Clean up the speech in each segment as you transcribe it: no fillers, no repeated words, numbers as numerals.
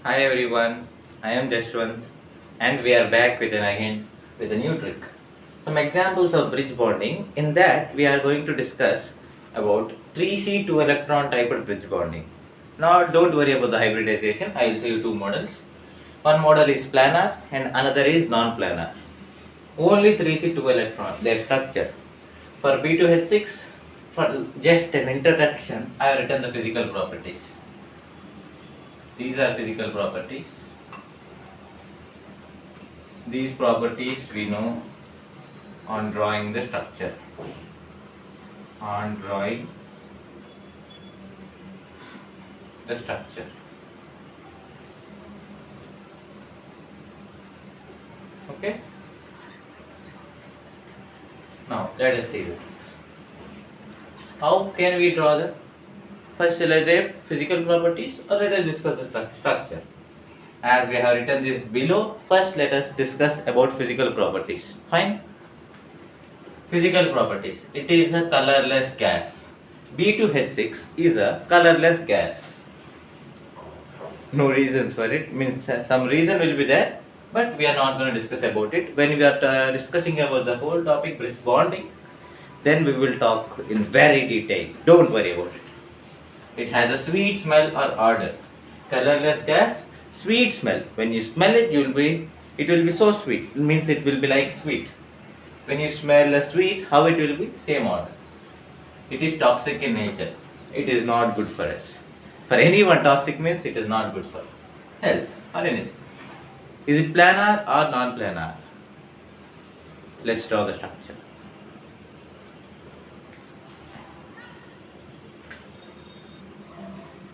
Hi everyone, I am Jashwant and we are back with a new trick. Some examples of bridge bonding. In that we are going to discuss about 3C 2 electron type of bridge bonding. Now don't worry about the hybridization, I will show you two models. One model is planar and another is non-planar. Only 3C 2 electron, their structure. For B2H6, for just an introduction, I have written the physical properties. These are physical properties. These properties we know on drawing the structure. On drawing the structure. Okay. Now let us see this. How can we draw the first let us physical properties or let us discuss the structure. As we have written this below, first let us discuss about physical properties. Fine. Physical properties. It is a colorless gas. B2H6 is a colorless gas. No reasons for it. Means some reason will be there, but we are not going to discuss about it. When we are discussing about the whole topic, bridge bonding, then we will talk in very detail. Don't worry about it. It has a sweet smell or odor. Colorless gas, sweet smell. When you smell it, it will be so sweet. It means it will be like sweet. When you smell a sweet, how it will be? Same odor. It is toxic in nature. It is not good for us. For anyone, toxic means it is not good for health or anything. Is it planar or non-planar? Let's draw the structure.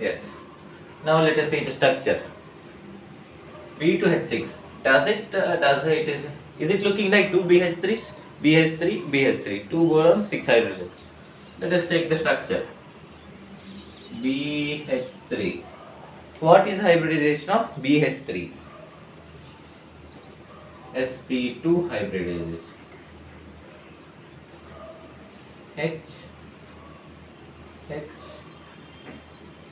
Yes. Now let us see the structure. B2H6. Is it looking like two BH3s? BH3, BH3. 2 boron, 6 hydrogens. Let us take the structure. BH3. What is hybridization of BH3? sp2 hybridization. H.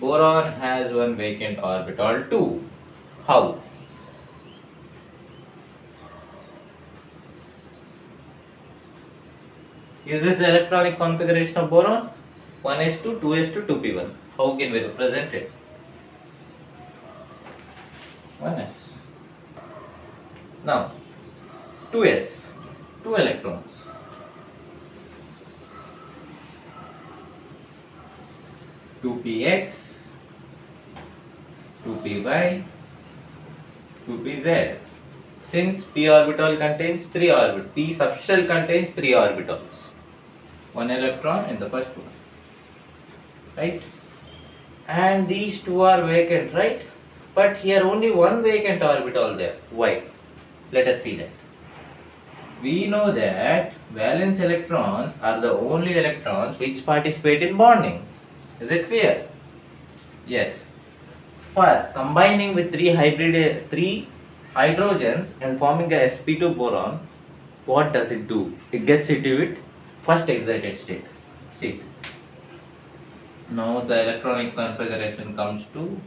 Boron has one vacant orbital too. How? Is this the electronic configuration of boron? 1s2, 2s2, 2p1. How can we represent it? 1s. Now, 2s, 2 electrons. 2px, 2py, 2pz. Since p orbital contains 3 orbitals, p subshell contains 3 orbitals. 1 electron in the first one. Right? And these two are vacant, right? But here only one vacant orbital there. Why? Let us see that. We know that valence electrons are the only electrons which participate in bonding. Is it clear? Yes. For combining with three hydrogens and forming a sp2 boron, what does it do? It gets into it first excited state. See it. Now the electronic configuration comes to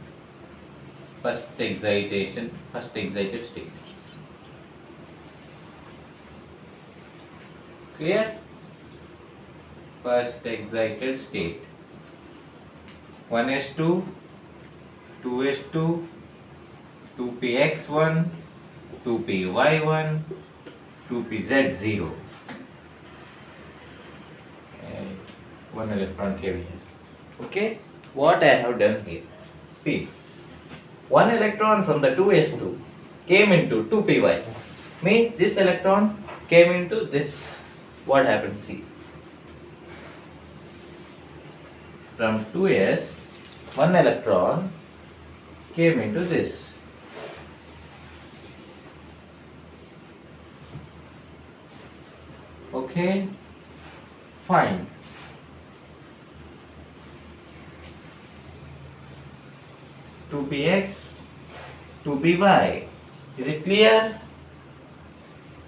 first excited state. Clear? First excited state. 1s2, 2s2, 2px1, 2py1, 2pz0. One electron came here. Okay, what I have done here. See, one electron from the 2s2 came into 2py. Means this electron came into this. What happened? See, from 2s, one electron came into this. Okay, fine. Two px, 2py. Is it clear?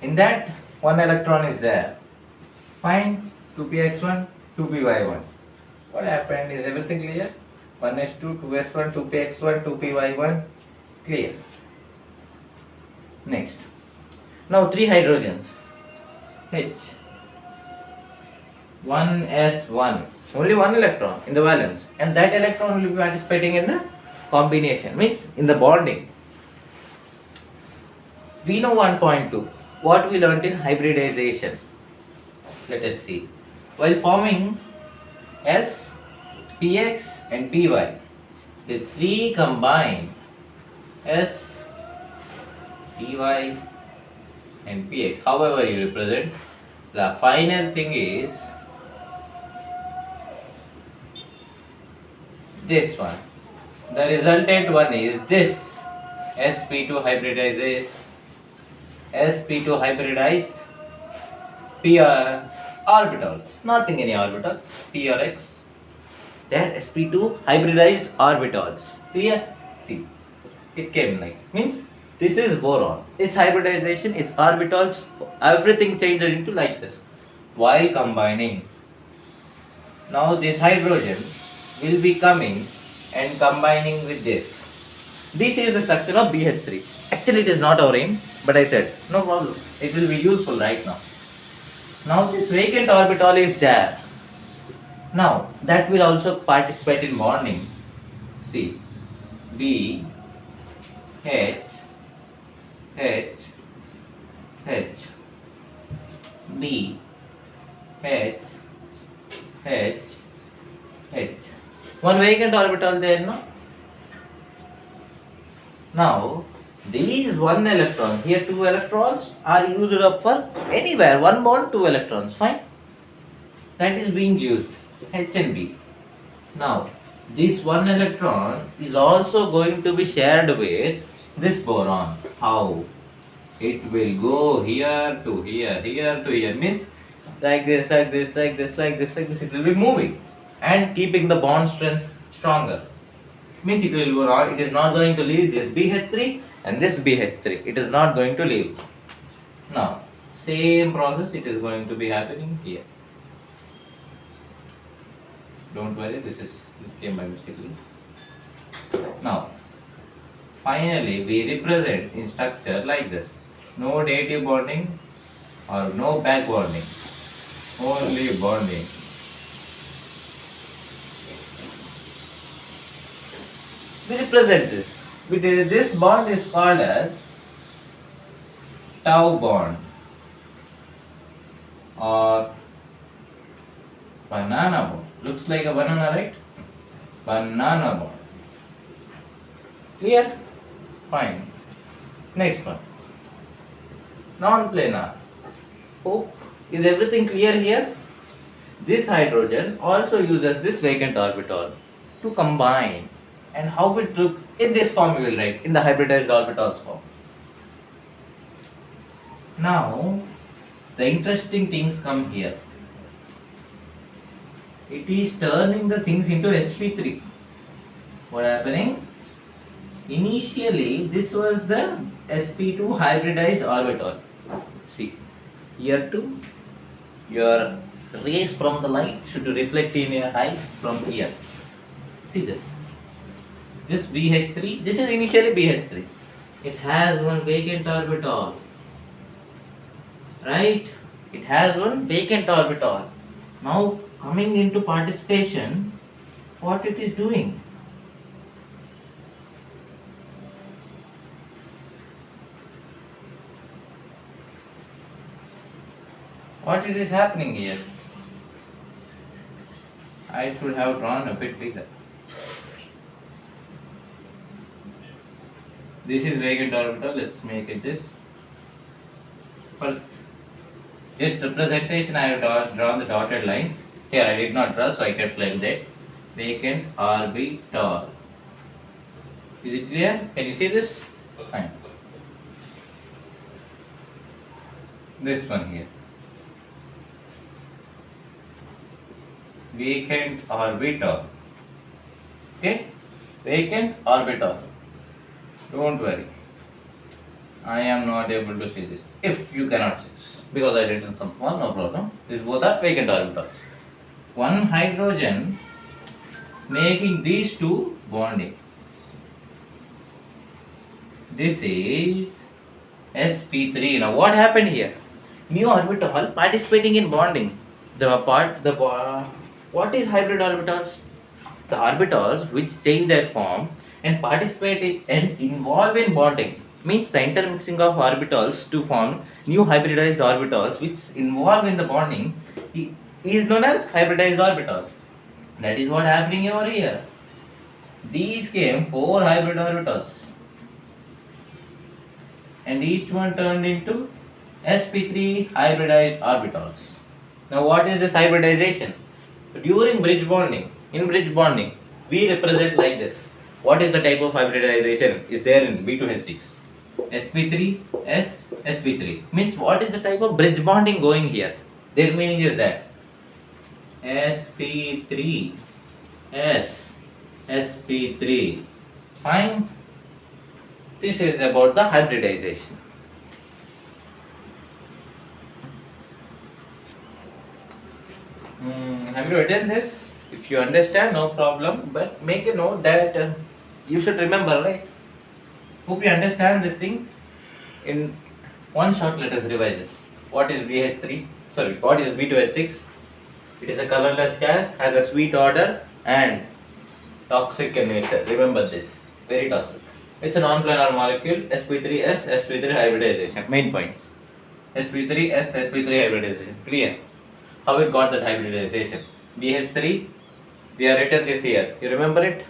In that, one electron is there. Fine. 2px1, 2py1. What happened? Is everything clear? 1s2, 2s1, 2px1, 2py1. Clear. Next. Now 3 hydrogens. H. 1s1. Only one electron in the valence, and that electron will be participating in the combination, means in the bonding. We know 1.2. What we learnt in hybridization. Let us see. While forming S, Px and Py, the 3 combine S, Py and Px. However you represent, the final thing is this one. The resultant one is this sp2 hybridized p orbitals, nothing any orbitals, p or x. They are sp2 hybridized orbitals. Clear? See, it came like, means this is boron. Its hybridization is orbitals. Everything changed into like this. While combining, now this hydrogen will be coming and combining with this. This is the structure of BH3. Actually, it is not our aim, but I said no problem. It will be useful right now. Now this vacant orbital is there. Now that will also participate in bonding. See, B, H, H, H, B, H, H, H. One vacant orbital there, no? Now, these one electron, here 2 electrons are used up for anywhere. 1 bond, 2 electrons, fine. That is being used, H and B. Now, this 1 electron is also going to be shared with this boron. How? It will go here to here, here to here, means like this, like this, like this, like this, like this. It will be moving and keeping the bond strength stronger. Means it will go wrong. It is not going to leave this BH3 and this BH3. It is not going to leave. Now, same process it is going to be happening here. Don't worry, this came by mistakenly. Now, finally we represent in structure like this. No dative bonding or no back bonding. Only bonding. We represent this. This bond is called as tau bond or banana bond. Looks like a banana, right? Banana bond. Clear? Fine. Next one. Non-planar. Hope. Is everything clear here? This hydrogen also uses this vacant orbital to combine. And how it look in this form we will write in the hybridized orbitals form. Now the interesting things come here. It is turning the things into sp3. What happening? Initially this was the sp2 hybridized orbital. See, here too your rays from the light should reflect in your eyes from here. See this. This BH3, this is initially BH3. It has one vacant orbital. Right? It has one vacant orbital. Now coming into participation, what it is doing? What it is happening here? I should have drawn a bit bigger. This is vacant orbital, let's make it this. First, just representation I have drawn the dotted lines. Here I did not draw, so I kept like that. Vacant orbital. Is it clear? Can you see this? Fine. This one here. Vacant orbital. Okay? Vacant orbital. Don't worry. I am not able to see this. If you cannot see this, because I written some one, no problem. These both are vacant orbitals. One hydrogen making these two bonding. This is sp3. Now what happened here? New orbital participating in bonding. What is hybrid orbitals? The orbitals which change their form and participate in and involve in bonding, means the intermixing of orbitals to form new hybridized orbitals which involve in the bonding is known as hybridized orbitals. That is what happening over here. These came 4 hybrid orbitals and each one turned into sp3 hybridized orbitals. Now what is this hybridization? During bridge bonding, in bridge bonding, we represent like this. What is the type of hybridization is there in B2H6? sp3 s sp3 means what is the type of bridge bonding going here? Their meaning is that sp3 s sp3. Fine. This is about the hybridization. Have you written this? If you understand, no problem. But make a note that you should remember, right? Hope you understand this thing. In one shot, let us revise this. What is BH3? Sorry, what is B2H6? It is a colorless gas, has a sweet odor and toxic in nature. Remember this. Very toxic. It's a non-planar molecule. sp3s sp3 hybridization. Main points. sp3s sp3 hybridization. Clear? How it got that hybridization? BH3. We have written this here. You remember it?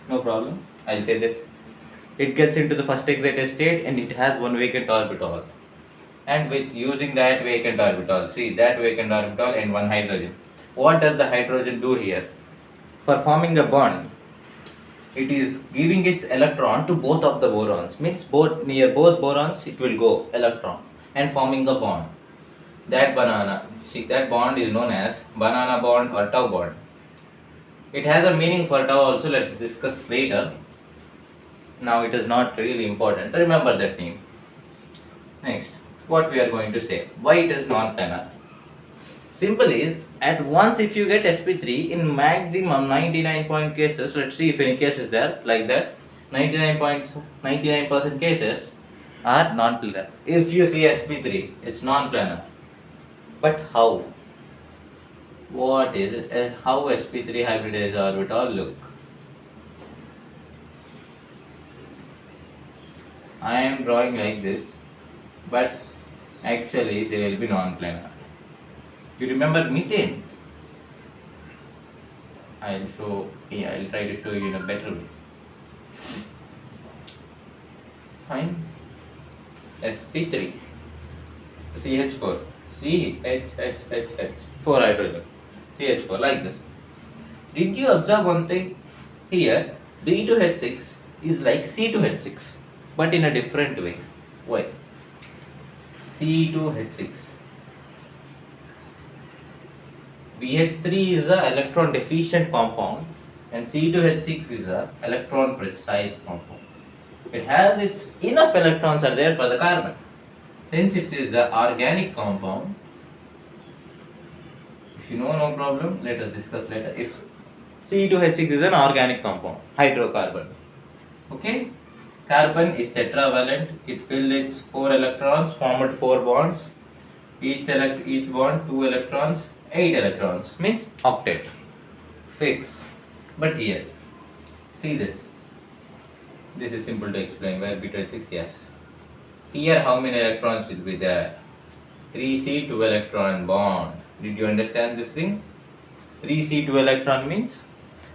No problem. I'll say that. It gets into the first excited state and it has one vacant orbital. And with using that vacant orbital, see that vacant orbital and one hydrogen. What does the hydrogen do here? For forming a bond, it is giving its electron to both of the borons. Means near both borons it will go electron and forming a bond. That bond is known as banana bond or tau bond. It has a meaning for tau also. Let's discuss later. Now it is not really important. Remember that name. Next, what we are going to say. Why it is non-planar? Simple is, at once if you get sp3 in maximum 99 cases, let's see if any case is there like that, 99% cases are non-planar. If you see sp3, it's non-planar. But how? What is it? How sp3 hybridized orbital look? I am drawing like this, but actually they will be non-planar. You remember methane? I'll try to show you in a better way. Fine. sp3 CH4 CHHHH 4 hydrogen CH4 like this. Did you observe one thing here? B2H6 is like C2H6 but in a different way. Why? C2H6. BH3 is a electron deficient compound and C2H6 is a electron precise compound. It has its enough electrons are there for the carbon. Since it is an organic compound, if you know, no problem, let us discuss later. If C2H6 is an organic compound, hydrocarbon. Okay? Carbon is tetravalent. It filled its 4 electrons, formed 4 bonds. Each bond 2 electrons, 8 electrons. Means octet. Fix. But here, see this. This is simple to explain. Where B2H6, yes. Here how many electrons will be there? 3C 2 electron bond. Did you understand this thing? 3C 2 electron means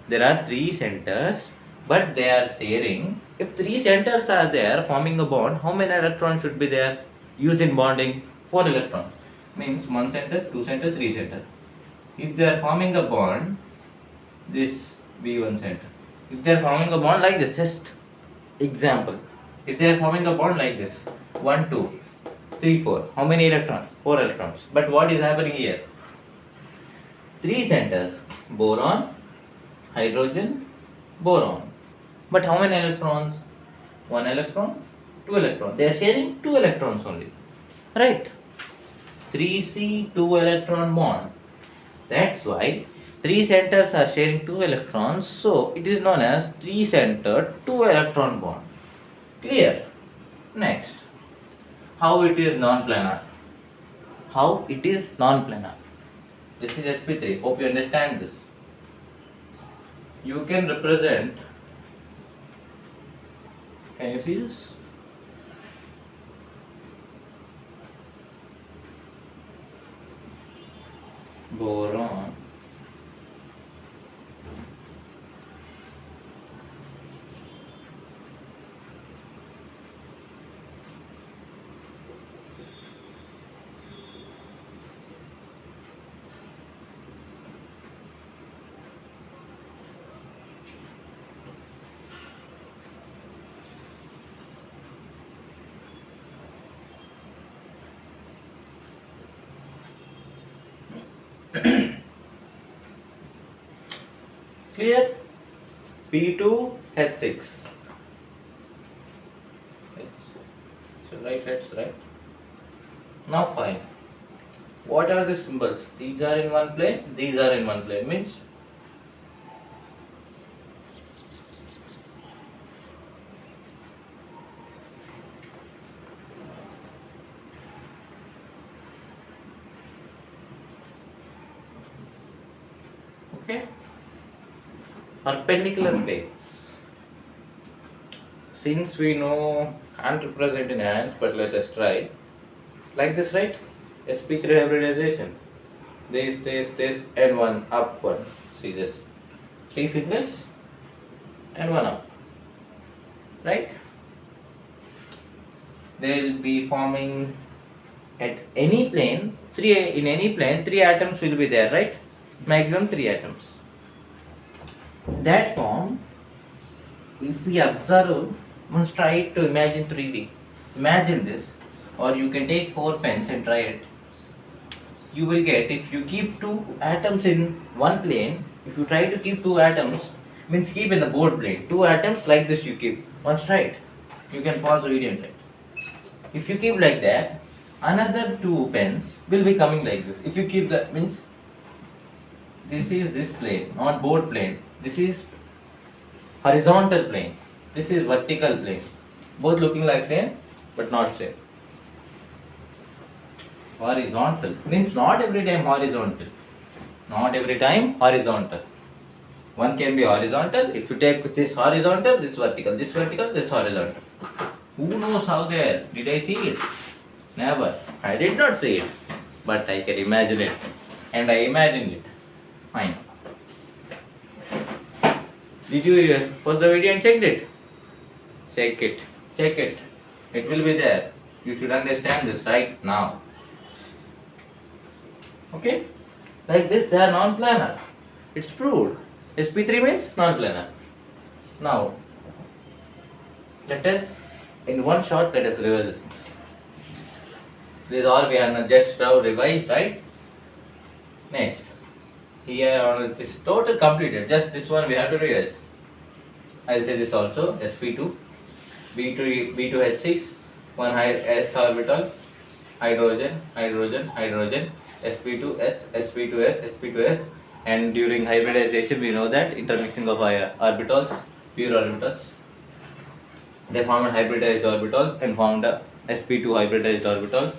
there are 3 centers but they are sharing. If 3 centers are there forming a bond, how many electrons should be there used in bonding? 4 electrons. Means 1 center, 2 center, 3 center. If they are forming a bond, this be 1 center. If they are forming a bond like this, just example. If they are forming a bond like this, 1, 2, 3, 4. How many electrons? 4 electrons. But what is happening here? 3 centers. Boron, hydrogen, boron. But how many electrons? 1 electron, 2 electrons. They are sharing 2 electrons only. Right? 3C 2 electron bond. That's why 3 centers are sharing 2 electrons. So it is known as 3 centered 2 electron bond. Clear? Next, how it is non-planar. How it is non-planar. This is sp3. Hope you understand this. You can represent. Can you see this? Boron. Clear? B2H6. So right. Now fine. What are the symbols? These are in one plane, these are in one plane. Means okay. Perpendicular planes. Since we know can't represent in hands, but let us try. Like this, right? sp3 hybridization. This, and one upward. See this. 3 fingers and one up. Right? They will be forming at any plane. In any plane, 3 atoms will be there, right? Maximum 3 atoms. That form, if we observe, once try to imagine 3D. Imagine this, or you can take 4 pens and try it. You will get, if you keep 2 atoms in one plane, if you try to keep 2 atoms, means keep in the board plane, 2 atoms like this you keep. Once try it. You can pause the video and try it. If you keep like that, another 2 pens will be coming like this. If you keep that, means this is this plane, not board plane. This is horizontal plane. This is vertical plane. Both looking like same, but not same. Horizontal means not every time horizontal. Not every time horizontal. One can be horizontal. If you take this horizontal, this vertical, this vertical, this horizontal. Who knows how there? Did I see it? Never. I did not see it. But I can imagine it. And I imagined it. Fine. Did you pause the video and check it? Check it. Check it. It will be there. You should understand this right now. Okay? Like this, they are non-planar. It's proved. sp3 means non-planar. Now, let us, in one shot, let us revise the things. This is all we have just now revised, right? Next. Here on this total completed, just this one we have to revise. I'll say this also, sp2, B2H6, one s orbital, hydrogen, sp2s, sp2s, sp2s, and during hybridization we know that intermixing of orbitals, pure orbitals, they formed hybridized orbitals and formed a sp2 hybridized orbital.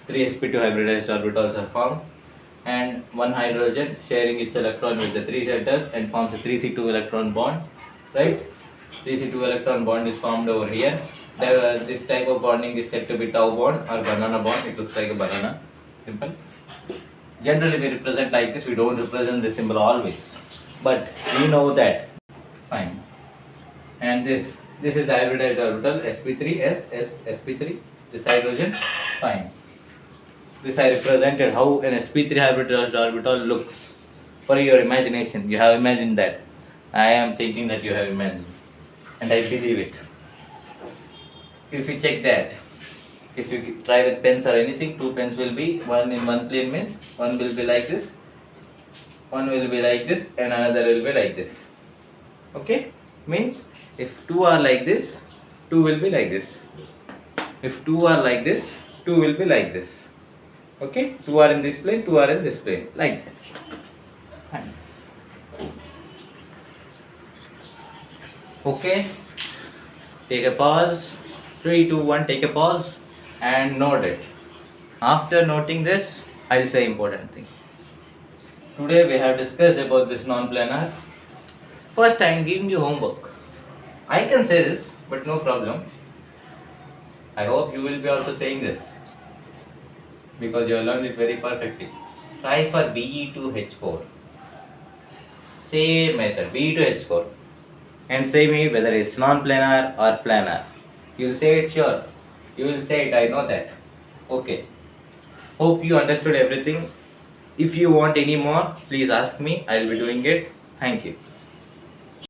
3 sp2 hybridized orbitals are formed, and one hydrogen sharing its electron with the 3 centers and forms a 3c2 electron bond, right? 3c2 electron bond is formed over here. This type of bonding is said to be tau bond or banana bond. It looks like a banana. Simple. Generally we represent like this. We don't represent the symbol always, but we know that. Fine. And this is the hybridized orbital, sp3, s, sp3. This hydrogen. Fine. This I represented how an sp3 hybridized orbital looks. For your imagination, you have imagined that. I am thinking that you have imagined, and I believe it. If you check that, if you try with pens or anything, 2 pens will be one in one plane, means one will be like this, one will be like this, and another will be like this. Okay? Means if 2 are like this, 2 will be like this. If 2 are like this, 2 will be like this. Okay? 2 are in this plane, 2 are in this plane, like that. Fine. Okay? Take a pause. 3, 2, 1, take a pause and note it. After noting this, I'll say important thing. Today we have discussed about this non-planar. First, I'm giving you homework. I can say this, but no problem. I hope you will be also saying this because you have learned it very perfectly. Try for B2H4. Same method, B2H4. And say me whether it's non-planar or planar. You will say it sure. You will say it, I know that. Okay. Hope you understood everything. If you want any more, please ask me. I will be doing it. Thank you.